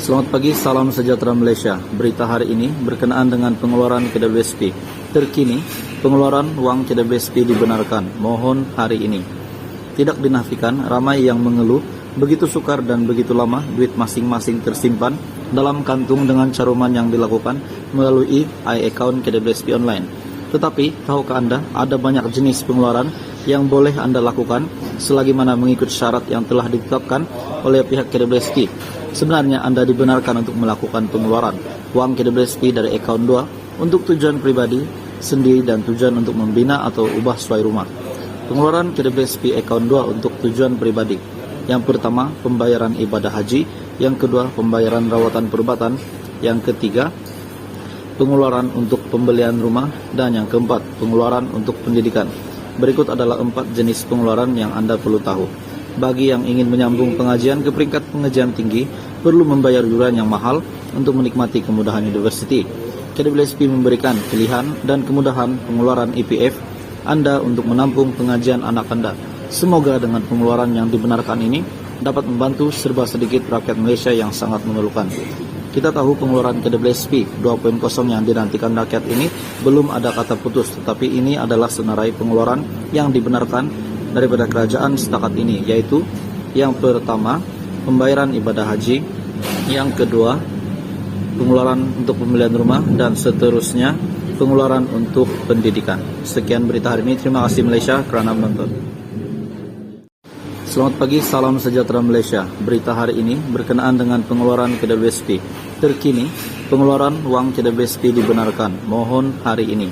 Selamat pagi, salam sejahtera Malaysia. Berita hari ini berkenaan dengan pengeluaran KWSP. Terkini, pengeluaran wang KWSP dibenarkan. Mohon hari ini. Tidak dinafikan, ramai yang mengeluh begitu sukar dan begitu lama duit masing-masing tersimpan dalam kantung dengan caruman yang dilakukan melalui iAccount KWSP online. Tetapi, tahukah Anda, ada banyak jenis pengeluaran yang boleh Anda lakukan selagi mana mengikut syarat yang telah ditetapkan oleh pihak KWSP. Sebenarnya Anda dibenarkan untuk melakukan pengeluaran wang KWSP dari account 2 untuk tujuan pribadi, sendiri dan tujuan untuk membina atau ubah suai rumah. Pengeluaran KWSP account 2 untuk tujuan pribadi. Yang pertama, pembayaran ibadah haji. Yang kedua, pembayaran rawatan perubatan. Yang ketiga, pengeluaran untuk pembelian rumah. Dan yang keempat, pengeluaran untuk pendidikan. Berikut adalah 4 jenis pengeluaran yang Anda perlu tahu. Bagi yang ingin menyambung pengajian ke peringkat pengajian tinggi, perlu membayar yuran yang mahal untuk menikmati kemudahan universiti. KWSP memberikan pilihan dan kemudahan pengeluaran IPF Anda untuk menampung pengajian anak Anda. Semoga dengan pengeluaran yang dibenarkan ini dapat membantu serba sedikit rakyat Malaysia yang sangat memerlukan. Kita tahu pengeluaran KWSP 2.0 yang dinantikan rakyat ini belum ada kata putus, tetapi ini adalah senarai pengeluaran yang dibenarkan daripada kerajaan setakat ini, yaitu yang pertama, pembayaran ibadah haji, yang kedua, pengeluaran untuk pembelian rumah, dan seterusnya, pengeluaran untuk pendidikan. Sekian berita hari ini. Terima kasih Malaysia kerana menonton. Selamat pagi, salam sejahtera Malaysia. Berita hari ini berkenaan dengan pengeluaran KWSP. Terkini, pengeluaran wang KWSP dibenarkan. Mohon hari ini.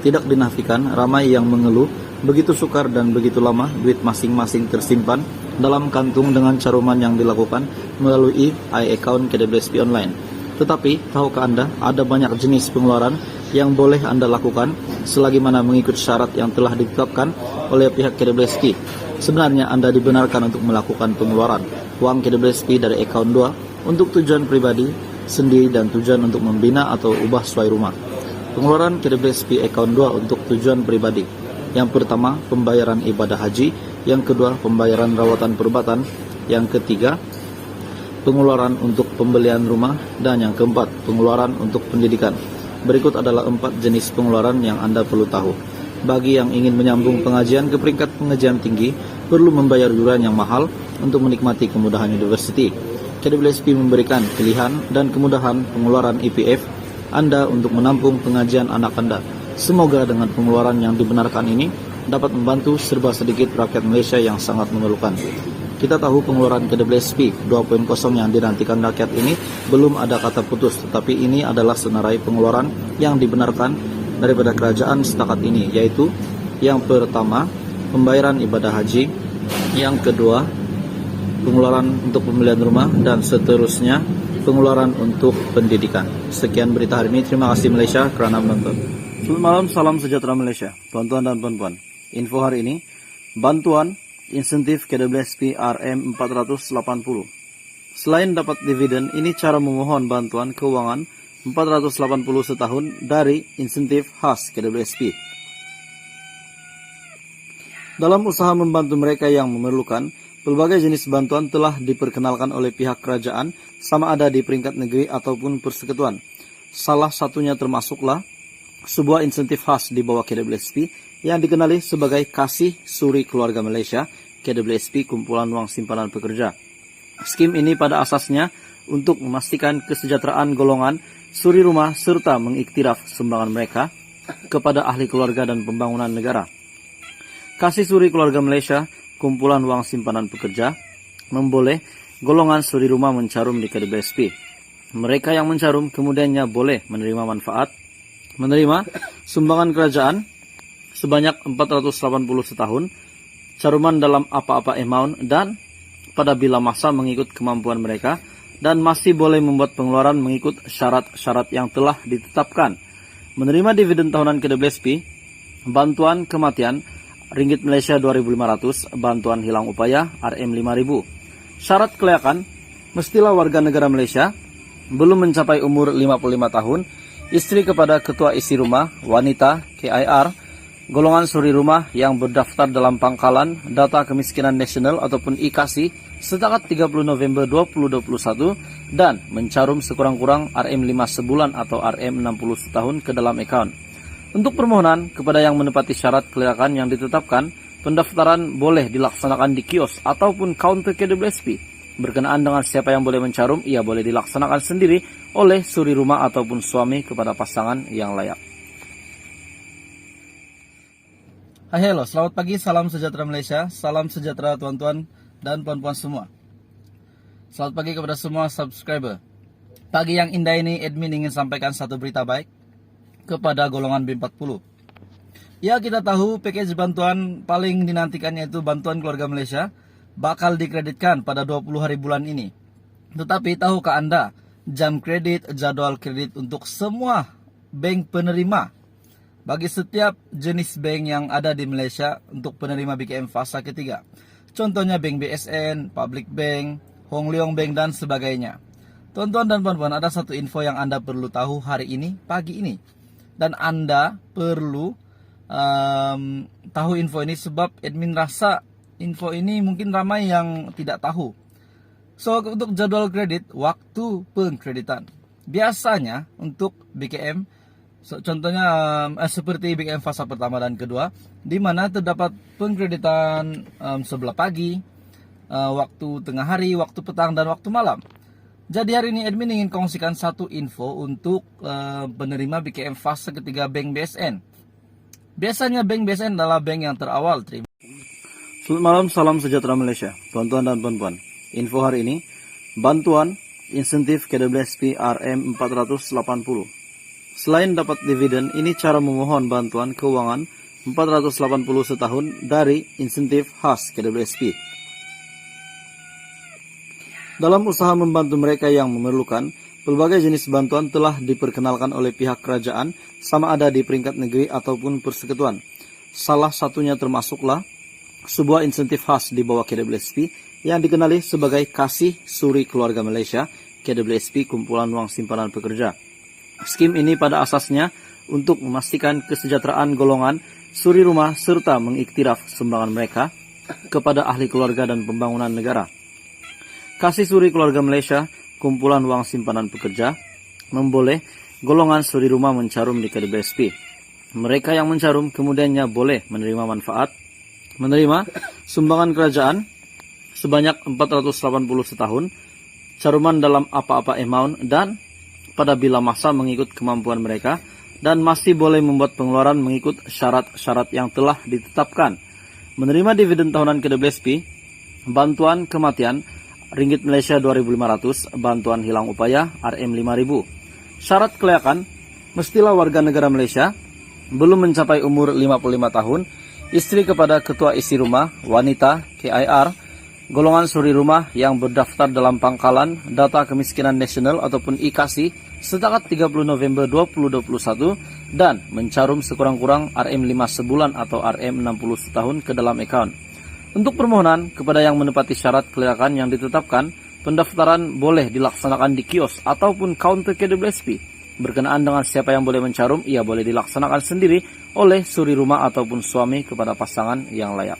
Tidak dinafikan, ramai yang mengeluh begitu sukar dan begitu lama duit masing-masing tersimpan dalam kantung dengan caruman yang dilakukan melalui iAccount KWSP online. Tetapi, tahukah Anda, ada banyak jenis pengeluaran yang boleh Anda lakukan selagi mana mengikut syarat yang telah ditetapkan oleh pihak KWSP. Sebenarnya Anda dibenarkan untuk melakukan pengeluaran wang KWSP dari account 2 untuk tujuan pribadi, sendiri dan tujuan untuk membina atau ubah suai rumah. Pengeluaran KWSP account 2 untuk tujuan pribadi. Yang pertama, pembayaran ibadah haji. Yang kedua, pembayaran rawatan perubatan. Yang ketiga, pengeluaran untuk pembelian rumah. Dan yang keempat, pengeluaran untuk pendidikan. Berikut adalah 4 jenis pengeluaran yang Anda perlu tahu. Bagi yang ingin menyambung pengajian ke peringkat pengajian tinggi, perlu membayar yuran yang mahal untuk menikmati kemudahan universiti. KWSP memberikan pilihan dan kemudahan pengeluaran IPF Anda untuk menampung pengajian anak Anda. Semoga dengan pengeluaran yang dibenarkan ini dapat membantu serba sedikit rakyat Malaysia yang sangat memerlukan. Kita tahu pengeluaran KWSP 2.0 yang dinantikan rakyat ini belum ada kata putus, tetapi ini adalah senarai pengeluaran yang dibenarkan daripada kerajaan setakat ini, yaitu yang pertama, pembayaran ibadah haji, yang kedua, pengeluaran untuk pembelian rumah, dan seterusnya, pengeluaran untuk pendidikan. Sekian berita hari ini. Terima kasih Malaysia kerana menonton. Selamat malam, salam sejahtera Malaysia. Tuan-tuan dan puan-puan, info hari ini, bantuan insentif KWSP RM480. Selain dapat dividen, ini cara memohon bantuan keuangan 480 setahun dari insentif khas KWSP. Dalam usaha membantu mereka yang memerlukan, pelbagai jenis bantuan telah diperkenalkan oleh pihak kerajaan, sama ada di peringkat negeri ataupun persekutuan. Salah satunya termasuklah sebuah insentif khas di bawah KWSP yang dikenali sebagai Kasih Suri Keluarga Malaysia, KWSP Kumpulan Wang Simpanan Pekerja. Skim ini pada asasnya untuk memastikan kesejahteraan golongan suri rumah serta mengiktiraf sumbangan mereka kepada ahli keluarga dan pembangunan negara. Kasih Suri Keluarga Malaysia, Kumpulan Wang Simpanan Pekerja, memboleh golongan suri rumah mencarum di KWSP. Mereka yang mencarum kemudiannya boleh menerima sumbangan kerajaan sebanyak 480 setahun, caruman dalam apa-apa amount dan pada bila masa mengikut kemampuan mereka, dan masih boleh membuat pengeluaran mengikut syarat-syarat yang telah ditetapkan. Menerima dividen tahunan KWSP, bantuan kematian Ringgit Malaysia 2.500, bantuan hilang upaya RM5.000. Syarat kelayakan, mestilah warga negara Malaysia, belum mencapai umur 55 tahun, istri kepada ketua isi rumah, wanita, KIR, golongan suri rumah yang berdaftar dalam pangkalan data kemiskinan nasional ataupun IKASI setakat 30 November 2021 dan mencarum sekurang-kurang RM5 sebulan atau RM60 setahun ke dalam account. Untuk permohonan kepada yang menepati syarat kelayakan yang ditetapkan, pendaftaran boleh dilaksanakan di kios ataupun counter KWSP. Berkenaan dengan siapa yang boleh mencarum, ia boleh dilaksanakan sendiri oleh suri rumah ataupun suami kepada pasangan yang layak. Hai hello, selamat pagi, salam sejahtera Malaysia, salam sejahtera tuan-tuan dan puan-puan semua. Selamat pagi kepada semua subscriber. Pagi yang indah ini, admin ingin sampaikan satu berita baik kepada golongan B40. Ya, kita tahu package bantuan paling dinantikan yaitu bantuan keluarga Malaysia bakal dikreditkan pada 20 hari bulan ini. Tetapi tahukah Anda jam kredit, jadwal kredit untuk semua bank penerima bagi setiap jenis bank yang ada di Malaysia untuk penerima BKM fasa ketiga. Contohnya Bank BSN, Public Bank, Hong Leong Bank dan sebagainya. Tuan-tuan dan puan-puan, ada satu info yang Anda perlu tahu hari ini, pagi ini. Dan Anda perlu tahu info ini sebab admin rasa info ini mungkin ramai yang tidak tahu. So, untuk jadwal kredit, waktu pengkreditan. Biasanya untuk BKM, contohnya seperti BKM fasa pertama dan kedua, di mana terdapat pengkreditan sebelah pagi, waktu tengah hari, waktu petang, dan waktu malam. Jadi hari ini admin ingin kongsikan satu info untuk penerima BKM fase ketiga Bank BSN. Biasanya Bank BSN adalah bank yang terawal terima. Selamat malam, salam sejahtera Malaysia, tuan-tuan dan puan-puan. Info hari ini, bantuan insentif KWSP RM480. Selain dapat dividen, ini cara memohon bantuan keuangan 480 setahun dari insentif khas KWSP. Dalam usaha membantu mereka yang memerlukan, pelbagai jenis bantuan telah diperkenalkan oleh pihak kerajaan sama ada di peringkat negeri ataupun persekutuan. Salah satunya termasuklah sebuah insentif khas di bawah KWSP yang dikenali sebagai Kasih Suri Keluarga Malaysia, KWSP Kumpulan Wang Simpanan Pekerja. Skim ini pada asasnya untuk memastikan kesejahteraan golongan suri rumah serta mengiktiraf sumbangan mereka kepada ahli keluarga dan pembangunan negara. Kasih Suri Keluarga Malaysia, Kumpulan Wang Simpanan Pekerja, memboleh golongan suri rumah mencarum di KWSP. Mereka yang mencarum kemudiannya boleh menerima sumbangan kerajaan sebanyak 480 setahun, caruman dalam apa-apa amount dan pada bila masa mengikut kemampuan mereka, dan masih boleh membuat pengeluaran mengikut syarat-syarat yang telah ditetapkan. Menerima dividen tahunan KWSP, bantuan kematian Ringgit Malaysia 2.500, bantuan hilang upaya RM5.000. Syarat kelayakan, mestilah warga negara Malaysia, belum mencapai umur 55 tahun, istri kepada ketua isi rumah, wanita, KIR, golongan suri rumah yang berdaftar dalam pangkalan data kemiskinan nasional ataupun IKASI setakat 30 November 2021 dan mencarum sekurang-kurang RM5 sebulan atau RM60 setahun ke dalam account. Untuk permohonan kepada yang menepati syarat kelayakan yang ditetapkan, pendaftaran boleh dilaksanakan di kios ataupun counter KWSP. Berkenaan dengan siapa yang boleh mencarum, ia boleh dilaksanakan sendiri oleh suri rumah ataupun suami kepada pasangan yang layak.